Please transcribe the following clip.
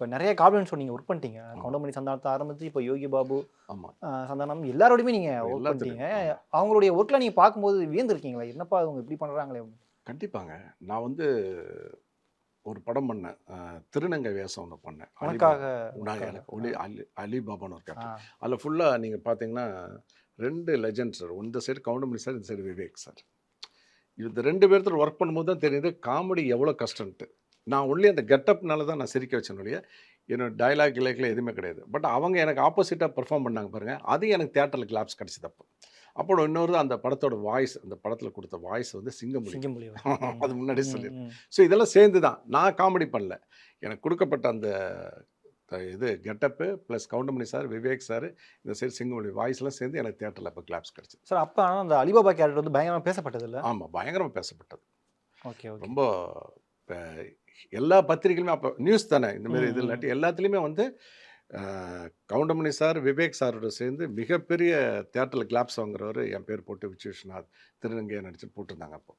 இப்போ நிறைய காமெடியன்ஸ் நீங்க ஒர்க் பண்ணிட்டீங்க. கவுண்டமணி சந்தானத்தை ஆரம்பிச்சு இப்போ யோகி பாபு, ஆமா. சந்தானம் எல்லாரோடையுமே நீங்க ஒர்க் பண்ணிட்டீங்க. எல்லாத்துலயும். ஆமா. அவங்களுடைய ஒர்க்ல நீங்க பார்க்கும்போது வியந்திருக்கீங்களா? என்னப்பா இவங்க இப்படி பண்றாங்களே! கண்டிப்பாங்க. நான் வந்து ஒரு படம் பண்ணேன். திருநங்கை வேஷம் ஒண்ணு பண்ணேன். உனக்காக நான் உனக்காக. எனக்கு ஒளி அலிபாபான்னு ஒரு ஆ. கேரக்டர். அதில ஃபுல்லா நீங்க பார்த்தீங்கன்னா 2 லெஜெண்ட்ஸ் சார். இந்த சைடு கவுண்டமணி சார், இந்த சைடு விவேக் சார். இந்த 2 பேர்த்துல ஒர்க் பண்ணும்போது தான் தெரியுது காமெடி எவ்வளோ கஷ்டம்ன்ட்டு. நான் ஒன்லி அந்த கெட்டப்னால தான் நான் சிரிக்க வச்சேனே ஒழிய, என்னோட டயலாக் கிலாக்லாம் எதுவுமே கிடையாது. பட் அவங்க எனக்கு ஆப்போசிட்டா பெர்ஃபார்ம் பண்ணாங்க பாருங்க. அது எனக்கு தியேட்டர்ல கிளாப்ஸ் கிடைச்சது அப்போ. அப்புறம் இன்னொரு அந்த படத்தோட வாய்ஸ், அந்த படத்துல குடுத்த வாய்ஸ் வந்து சிங்கம்புலி. சிங்கம்புலி அவர். ம். அது முன்னாடியே ம், சொல்லியிருக்கேன். ம். ஸோ இதெல்லாம் சேர்ந்து தான். நான் காமெடி பண்ணல. எனக்கு குடுக்கப்பட்ட அந்த இது getup plus Goundamani sir, Vivek sir, இந்த சைடு சிங்கம்புலி வாய்ஸ்லாம் சேர்ந்து எனக்கு தியேட்டர்ல அப்ப கிளாப்ஸ் கிடைச்சது. சார் அப்ப ஆனா அந்த அலிபாபா கேரக்டர் வந்து பயங்கரமா பேசப்பட்டதுல்ல? ஆமா. பயங்கரமா பேசப்பட்டது. Okay, okay. ரொம்ப இப்ப எல்லா பத்திரிகையிலுமே அப்ப நியூஸ் தானே. இந்த மாரி ம், இது ம். இல்லாட்டி எல்லாத்துலயுமே வந்து அ கவுண்டமணி சார், விவேக் சாரோட சேர்ந்து மிகப்பெரிய தியேட்டர்ல கிளாப்ஸ் வாங்குறவரு என் பேர் போட்டு விஜய் விஸ்வநாத், திருநங்கையா நடிச்சு போட்டிருந்தாங்க அப்போ.